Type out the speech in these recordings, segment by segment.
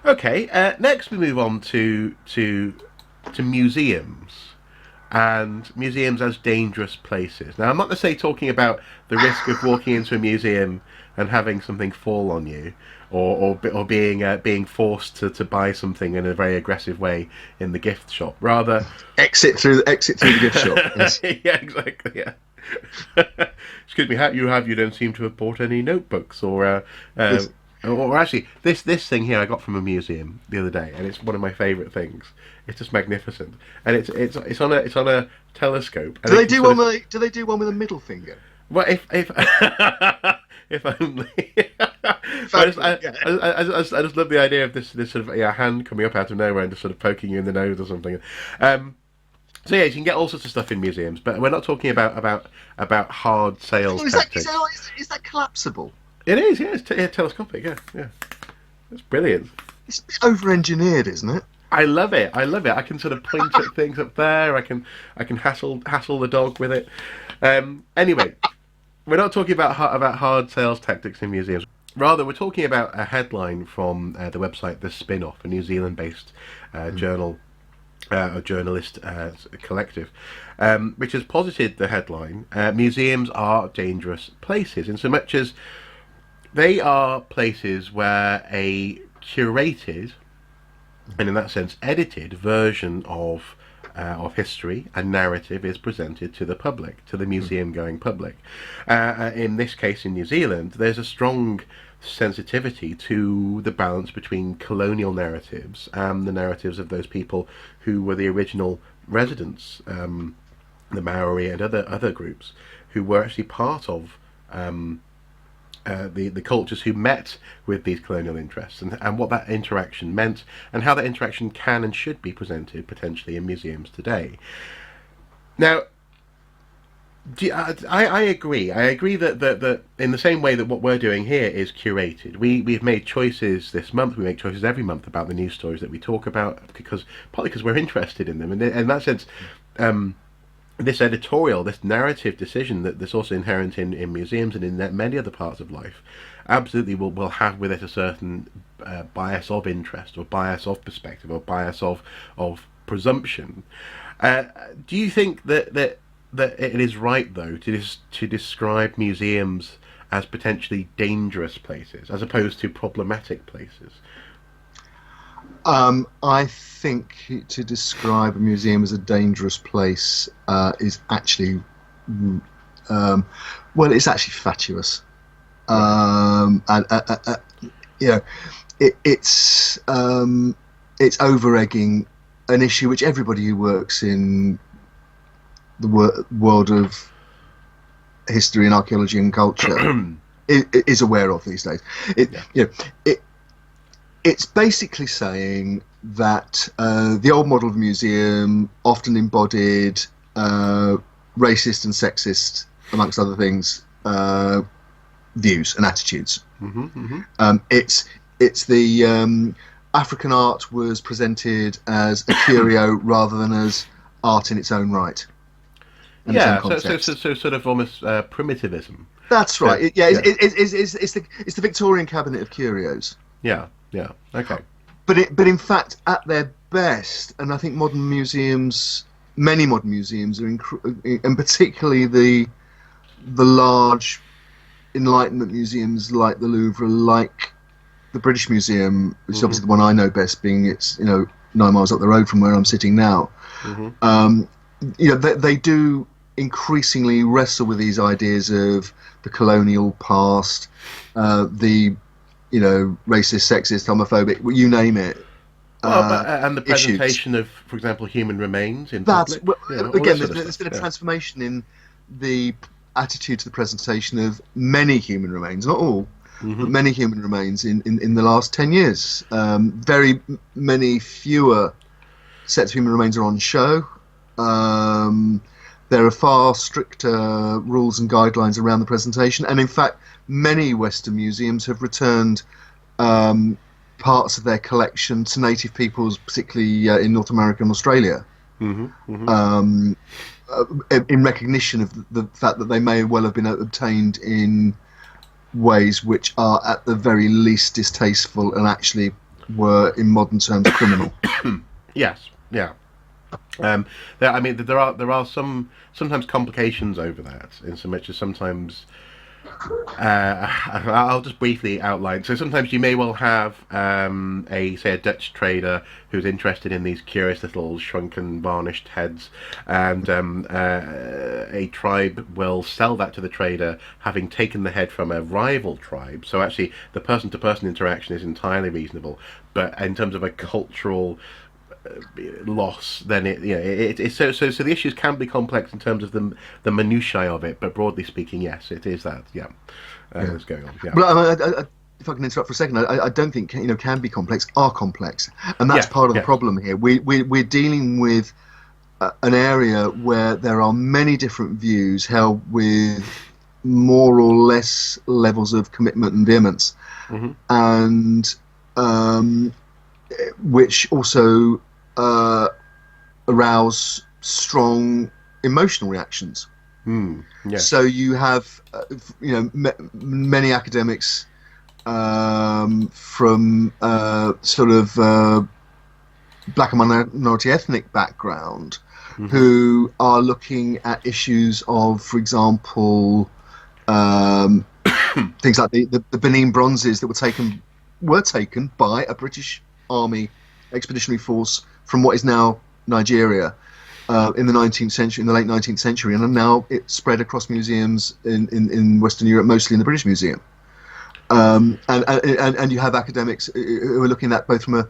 Okay. Next, we move on to museums and museums as dangerous places. Now, I'm not necessarily talking about the risk of walking into a museum and having something fall on you, or being forced to buy something in a very aggressive way in the gift shop. Rather, Exit through the gift shop. Yes. yeah, exactly. Yeah. Excuse me. You don't seem to have bought any notebooks Yes. or actually this thing here I got from a museum the other day, and it's one of my favourite things. It's just magnificent, and it's on a telescope, and Do it they can do sort one of with? Do they do one with a middle finger? well if if only. If But only, yeah. I just love the idea of this sort of hand coming up out of nowhere and just sort of poking you in the nose or something. Um, so yeah, you can get all sorts of stuff in museums, but we're not talking about hard Hang sales on, tactics. is that collapsible? It is, yeah, yeah, telescopic, yeah, yeah. It's brilliant. It's a bit over-engineered, isn't it? I love it. I love it. I can sort of point at things up there. I can hassle the dog with it. Anyway, we're not talking about hard sales tactics in museums. Rather, we're talking about a headline from the website The Spin-Off, a New Zealand-based journal, a journalist collective, which has posited the headline: "Museums are dangerous places," in so much as they are places where a curated and in that sense edited version of history and narrative is presented to the public, to the museum going public. In this case, in New Zealand, there's a strong sensitivity to the balance between colonial narratives and the narratives of those people who were the original residents, the Maori and other groups who were actually part of the cultures who met with these colonial interests, and what that interaction meant, and how that interaction can and should be presented potentially in museums today. Now, I agree. I agree that in the same way that what we're doing here is curated. We've made choices this month. We make choices every month about the news stories that we talk about, because partly because we're interested in them, and in that sense. This editorial, this narrative decision that's also inherent in museums and in many other parts of life, absolutely will have with it a certain bias of interest, or bias of perspective, or bias of presumption. Do you think that it is right, though, to describe museums as potentially dangerous places as opposed to problematic places? I think to describe a museum as a dangerous place is actually, um, well, it's actually fatuous. Right. And you know, it's over egging an issue which everybody who works in the world of history and archaeology and culture is aware of these days. It, Yeah. you know, it it's basically saying that the old model of museum often embodied racist and sexist, amongst other things, views and attitudes. Hmm. Hmm. It's the African art was presented as a curio rather than as art in its own right and its own Yeah. So, context. so sort of almost primitivism. That's So right. Yeah, yeah. it's the Victorian cabinet of curios. Yeah, yeah, okay. But in fact, at their best, and I think many modern museums are, and particularly the large Enlightenment museums like the Louvre, like the British Museum, which is Hmm. obviously the one I know best, being it's 9 miles up the road from where I'm sitting now. Hmm. Um, they do increasingly wrestle with these ideas of the colonial past, the racist, sexist, homophobic, you name it, Well, but and the issues. presentation of, for example, human remains in That's public, all again, this sort of there's stuff. been a Yeah. transformation in the attitude to the presentation of many human remains, not all, but Hmm. many human remains in the last 10 years. Very many fewer sets of human remains are on show. Um, there are far stricter rules and guidelines around the presentation, and in fact, many Western museums have returned um, parts of their collection to native peoples, particularly in North America and Australia, Hmm. Hmm. um, in recognition of the fact that they may well have been obtained in ways which are at the very least distasteful and actually were, in modern terms, criminal. Yes, yeah. There are sometimes complications over that, in so much as sometimes I'll just briefly outline. So sometimes you may well have a Dutch trader who's interested in these curious little shrunken, varnished heads, and a tribe will sell that to the trader, having taken the head from a rival tribe. So actually, the person-to-person interaction is entirely reasonable, but in terms of a cultural loss, then so the issues can be complex in terms of the minutiae of it, but broadly speaking, yes, it is that. Yeah. That's going on. Yeah. But if I can interrupt for a second, I don't think can be complex, are complex, and that's part of the problem here. We're dealing with an area where there are many different views held with more or less levels of commitment and vehemence, and which also arouse strong emotional reactions. Yes. So you have, many academics from sort of black and minority ethnic background who are looking at issues of, for example, things like the Benin bronzes that were taken by a British Army expeditionary force from what is now Nigeria in the 19th century, in the late 19th century, and now it's spread across museums in Western Europe, mostly in the British Museum. And you have academics who are looking at both from a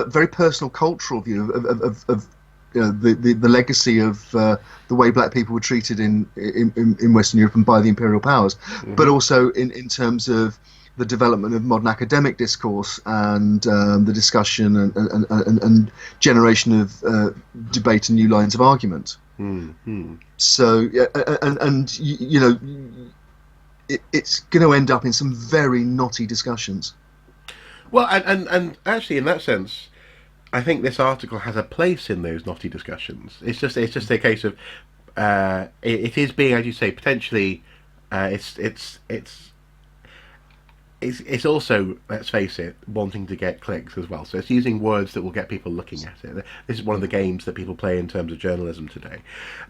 very personal cultural view of the legacy of the way black people were treated in Western Europe and by the imperial powers, but also in terms of the development of modern academic discourse and the discussion and generation of debate and new lines of argument. So, it's going to end up in some very knotty discussions. Well, and actually, in that sense, I think this article has a place in those knotty discussions. It's just a case of it is being, as you say, potentially it's also, let's face it, wanting to get clicks as well. So it's using words that will get people looking at it. This is one of the games that people play in terms of journalism today.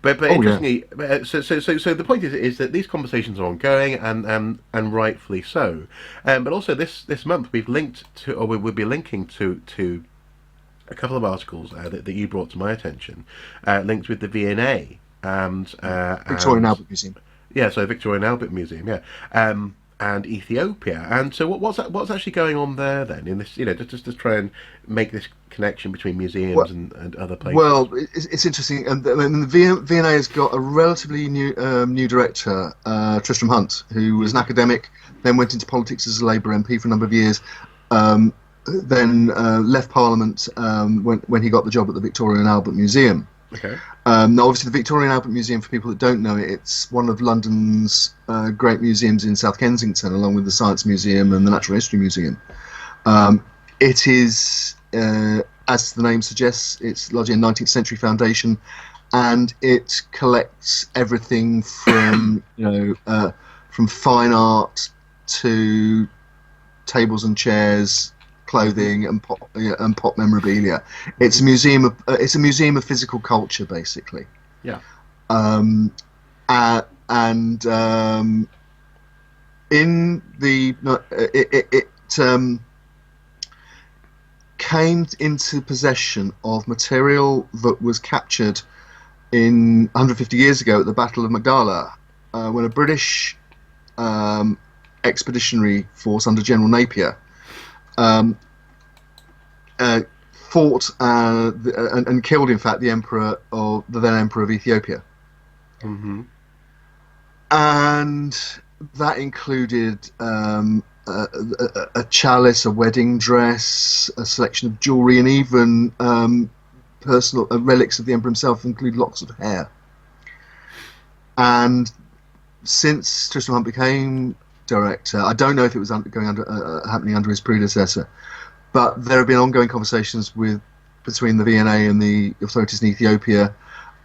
But interestingly, so the point is that these conversations are ongoing and rightfully so. But also this month we've linked to, or we'll be linking to a couple of articles that you brought to my attention, linked with the V&A and Victoria and Albert Museum. Yeah, so Victoria and Albert Museum, yeah. And Ethiopia, and so what's actually going on there then? In this, just to try and make this connection between museums and other places. Well, it's interesting, and the V&A has got a relatively new director, Tristram Hunt, who was an academic, then went into politics as a Labour MP for a number of years, then left Parliament when he got the job at the Victoria and Albert Museum. Okay. Now, obviously, the Victoria and Albert Museum, for people that don't know it, it's one of London's great museums in South Kensington, along with the Science Museum and the Natural History Museum. It is, as the name suggests, it's largely a 19th century foundation, and it collects everything from from fine art to tables and chairs, clothing and pop memorabilia. It's a museum of physical culture, basically. Yeah. In the it came into possession of material that was captured in 150 years ago at the Battle of Magdala, when a British expeditionary force under General Napier fought and killed, in fact, the then Emperor of Ethiopia. And that included a chalice, a wedding dress, a selection of jewellery, and even personal relics of the Emperor himself, include locks of hair. And since Tristram Hunt became director, I don't know if it was happening under his predecessor, but there have been ongoing conversations between the V&A and the authorities in Ethiopia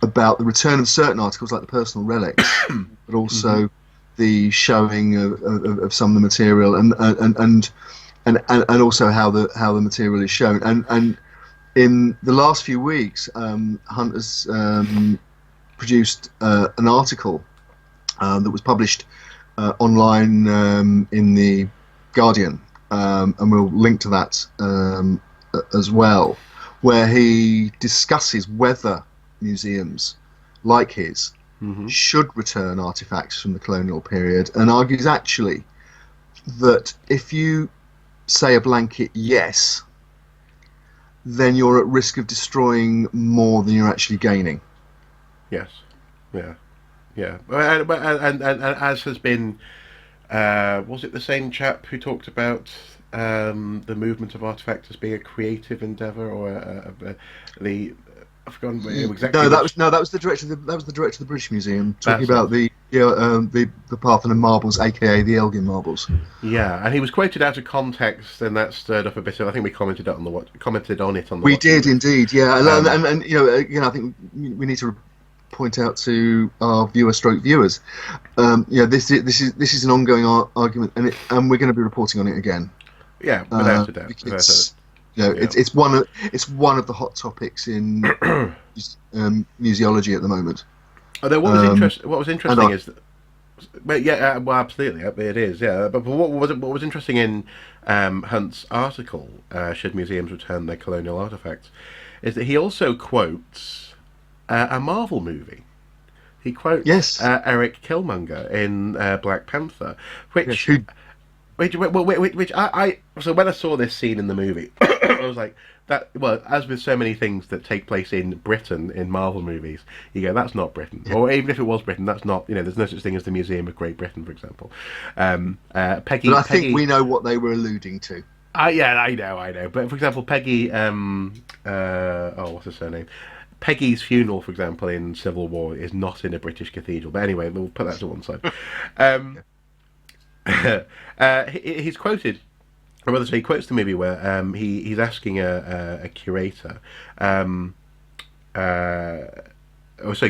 about the return of certain articles, like the personal relics, but also the showing of some of the material. And and also how the material is shown. And in the last few weeks, Hunt has produced an article that was published online in the Guardian, and we'll link to that as well, where he discusses whether museums like his should return artifacts from the colonial period, and argues actually that if you say a blanket yes, then you're at risk of destroying more than you're actually gaining. Yes. Yeah. Yeah. And as has been, was it the same chap who talked about the movement of artifacts as being a creative endeavour, or I've forgotten exactly. No, that was the director. That was the director of the British Museum talking about the Parthenon marbles, aka the Elgin marbles. Yeah, and he was quoted out of context, and that stirred up a bit of. I think we commented on it on the. We did indeed, yeah, and again, I think we need to point out to our viewers, this is an ongoing argument, and we're going to be reporting on it again. Yeah, without a doubt. It's one of the hot topics in museology at the moment. Although what was interesting is that, well, absolutely, it is, yeah. But what was interesting in Hunt's article, "Should Museums Return Their Colonial Artifacts," is that he also quotes a Marvel movie. He quotes Eric Killmonger in Black Panther, which I so when I saw this scene in the movie, I was like, that. Well, as with so many things that take place in Britain in Marvel movies, you go, that's not Britain, or even if it was Britain, that's not. There's no such thing as the Museum of Great Britain, for example. Peggy. But I think we know what they were alluding to. Yeah, I know. But for example, Peggy. What's her surname? Peggy's funeral, for example, in Civil War is not in a British cathedral. But anyway, we'll put that to one side. He's quoted, or rather, he quotes the movie where he's asking a curator,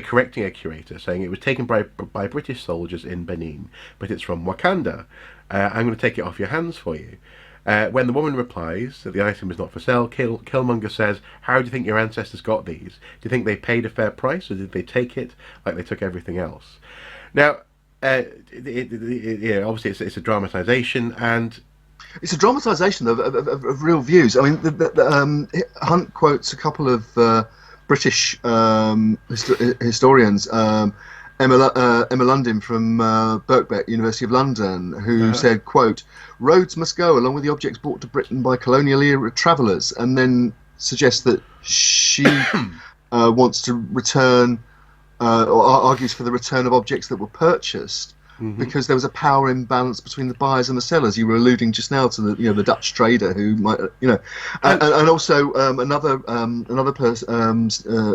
correcting a curator, saying it was taken by British soldiers in Benin, but it's from Wakanda. I'm going to take it off your hands for you. When the woman replies that the item is not for sale, Killmonger says, "How do you think your ancestors got these? Do you think they paid a fair price, or did they take it like they took everything else?" Now, obviously it's a dramatisation, and it's a dramatisation of real views. I mean, Hunt quotes a couple of British historians, Emma Lundin from Birkbeck, University of London, who said, quote, "Roads must go along with the objects brought to Britain by colonial era travellers," and then suggests that she wants to return, or argues for the return of objects that were purchased because there was a power imbalance between the buyers and the sellers. You were alluding just now to the Dutch trader who might and also another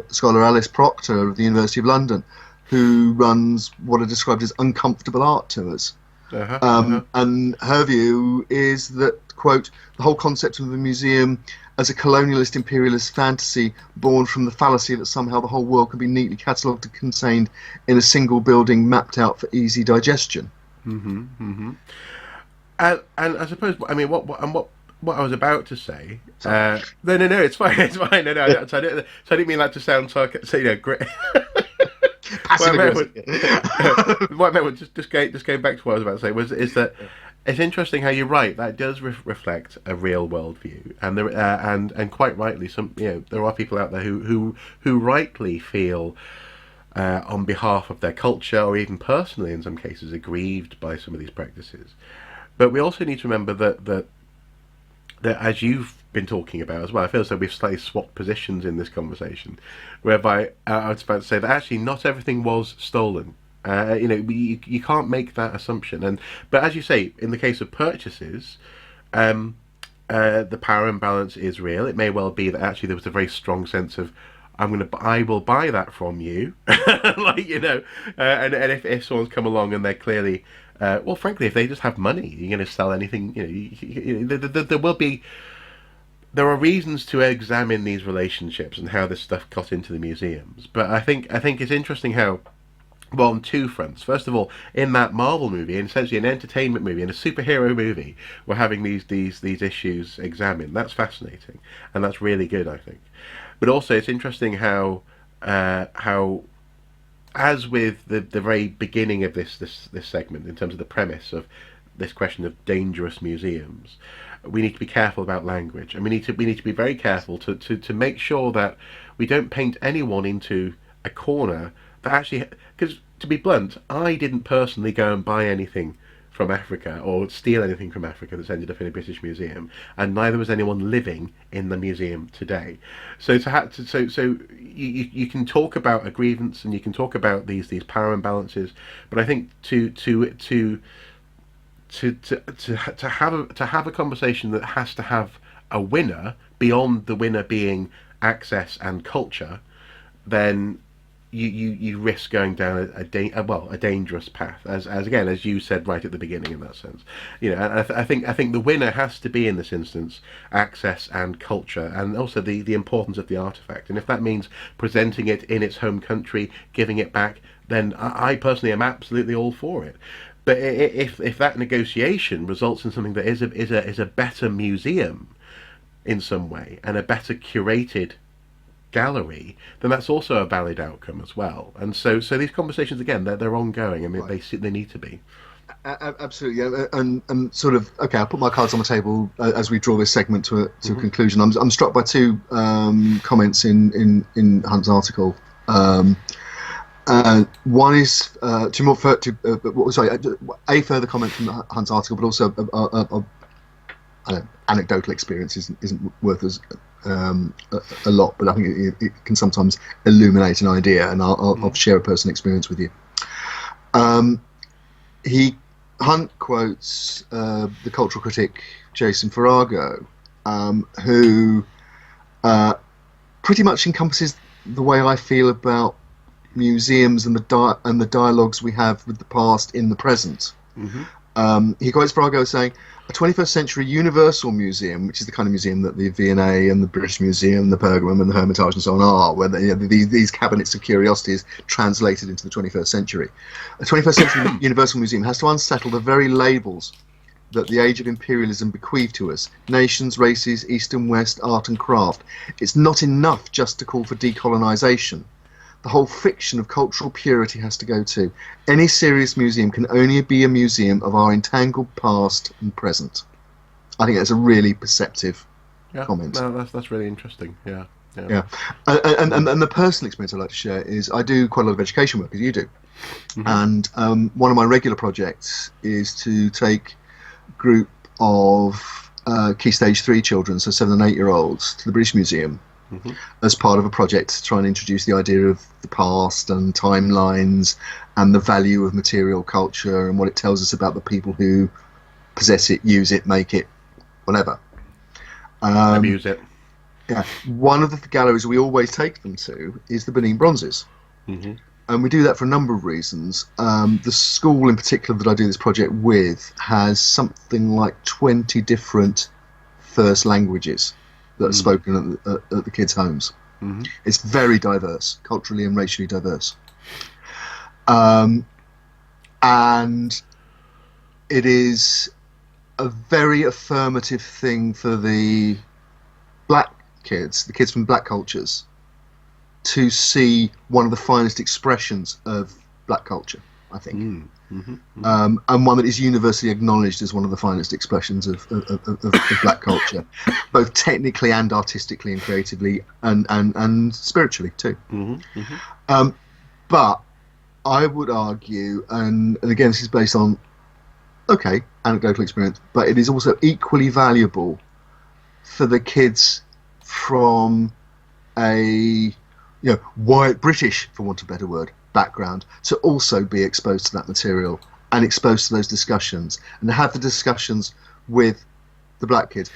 scholar, Alice Proctor of the University of London, who runs what are described as uncomfortable art tours. And her view is that, quote, "The whole concept of the museum as a colonialist imperialist fantasy born from the fallacy that somehow the whole world can be neatly catalogued and contained in a single building mapped out for easy digestion." And I suppose, I mean, what I was about to say. No, it's fine. It's fine. No, I didn't mean that to sound great. Passive aggressive. What I meant, just going back to what I was about to say, is that it's interesting how you're right. That does reflect a real world view, and and quite rightly, there are people out there who rightly feel on behalf of their culture, or even personally in some cases, aggrieved by some of these practices. But we also need to remember that as you've been talking about as well, I feel as though we've slightly swapped positions in this conversation, whereby I was about to say that actually not everything was stolen. You can't make that assumption. But as you say, in the case of purchases, the power imbalance is real. It may well be that actually there was a very strong sense of, I will buy that from you, and if someone's come along and they're clearly, well, frankly, if they just have money, you're going to sell anything. There are reasons to examine these relationships and how this stuff got into the museums. But I think it's interesting how Well, on two fronts. First of all, in that Marvel movie, and essentially an entertainment movie, and a superhero movie, we're having these issues examined. That's fascinating, and that's really good, I think. But also, it's interesting how as with the very beginning of this segment, in terms of the premise of this question of dangerous museums, we need to be careful about language, and we need to be very careful to make sure that we don't paint anyone into a corner that actually, because to be blunt, I didn't personally go and buy anything from Africa or steal anything from Africa that's ended up in a British museum, and neither was anyone living in the museum today. So you can talk about a grievance and you can talk about these power imbalances, but I think to have a conversation that has to have a winner beyond the winner being access and culture, then you risk going down a dangerous path, as you said right at the beginning, in that sense. And I think the winner has to be, in this instance, access and culture, and also the importance of the artifact. And if that means presenting it in its home country, giving it back, then I personally am absolutely all for it. But if that negotiation results in something that is a better museum in some way, and a better curated gallery, then that's also a valid outcome as well. And so these conversations, again, they're ongoing. I mean, Right. they need to be. Absolutely, yeah. And sort of, okay, I'll put my cards on the table as we draw this segment to a conclusion. I'm struck by two comments in Hunt's article. One is a further comment from Hunt's article, but also anecdotal experience isn't worth a lot, but I think it can sometimes illuminate an idea, and I'll share a personal experience with you. Hunt quotes the cultural critic Jason Farago, who pretty much encompasses the way I feel about museums and the dialogues we have with the past in the present. He quotes Farago saying, "A 21st century universal museum," which is the kind of museum that the V&A and the British Museum, the Pergamon and the Hermitage and so on are, where these cabinets of curiosities translated into the 21st century. A 21st century universal museum has to unsettle the very labels that the age of imperialism bequeathed to us: nations, races, East and West, art and craft. It's not enough just to call for decolonisation. The whole fiction of cultural purity has to go too. Any serious museum can only be a museum of our entangled past and present." I think that's a really perceptive comment. No, that's really interesting. Yeah. Yeah. And the personal experience I'd like to share is I do quite a lot of education work, as you do. And one of my regular projects is to take a group of Key Stage 3 children, so 7 and 8 year olds, to the British Museum. As part of a project to try and introduce the idea of the past and timelines and the value of material culture and what it tells us about the people who possess it, use it, make it, whatever. Abuse it. Yeah. One of the galleries we always take them to is the Benin Bronzes. And we do that for a number of reasons. The school in particular that I do this project with has something like 20 different first languages that are spoken at the kids' homes. It's very diverse, culturally and racially diverse. And it is a very affirmative thing for the black kids, the kids from black cultures, to see one of the finest expressions of black culture, I think. And one that is universally acknowledged as one of the finest expressions of black culture, both technically and artistically and creatively and spiritually too. But I would argue, and again this is based on anecdotal experience, but it is also equally valuable for the kids from a white British, for want of a better word, background to also be exposed to that material and exposed to those discussions and have the discussions with the black kids.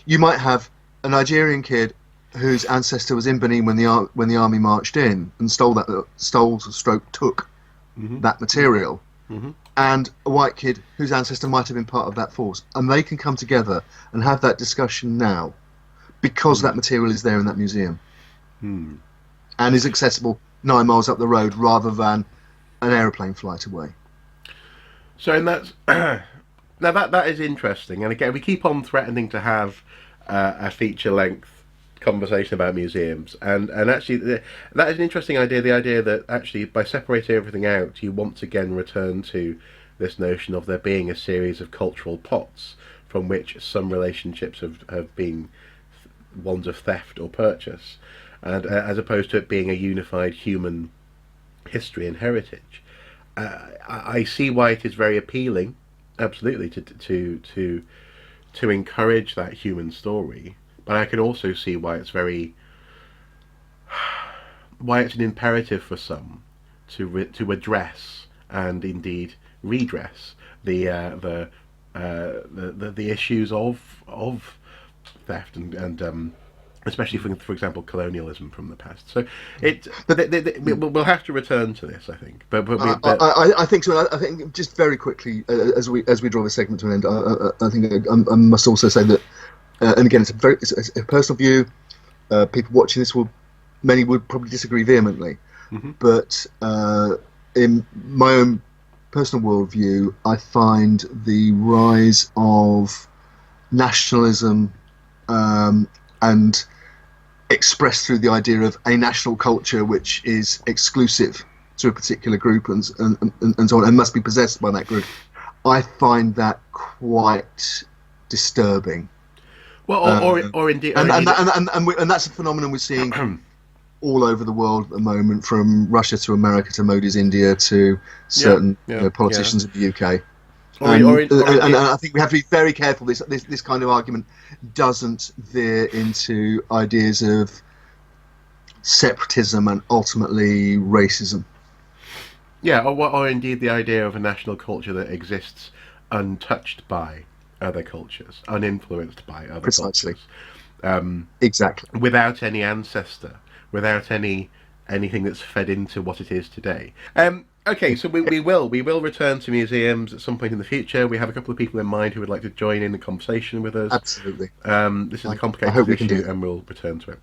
You might have a Nigerian kid whose ancestor was in Benin when the army marched in and took that material, and a white kid whose ancestor might have been part of that force, and they can come together and have that discussion now because that material is there in that museum and is accessible 9 miles up the road rather than an aeroplane flight away. So, and that's now that is interesting. And again, we keep on threatening to have a feature-length conversation about museums, and actually, that is an interesting idea. The idea that actually, by separating everything out, you once again return to this notion of there being a series of cultural pots from which some relationships have been ones of theft or purchase, and as opposed to it being a unified human history and heritage. I see why it is very appealing, absolutely, to encourage that human story. But I can also see why it's an imperative for some to address and indeed redress the issues of theft and especially for example colonialism from the past. So we'll have to return to this, I think. But I think so. I think just very quickly as we draw this segment to an end, I think I must also say that, and again, it's a personal view. People watching this many would probably disagree vehemently, but in my own personal worldview, I find the rise of nationalism and expressed through the idea of a national culture which is exclusive to a particular group and so on, and must be possessed by that group. I find that quite disturbing. Well, or indeed, and that's a phenomenon we're seeing all over the world at the moment, from Russia to America to Modi's India to certain politicians in the UK. And I think we have to be very careful. This kind of argument doesn't veer into ideas of separatism and ultimately racism. Yeah, or indeed the idea of a national culture that exists untouched by other cultures, uninfluenced by other Precisely. cultures. Exactly. Without any ancestor, without anything that's fed into what it is today. Okay, so we will return to museums at some point in the future. We have a couple of people in mind who would like to join in the conversation with us. Absolutely. This is a complicated issue, and we'll return to it.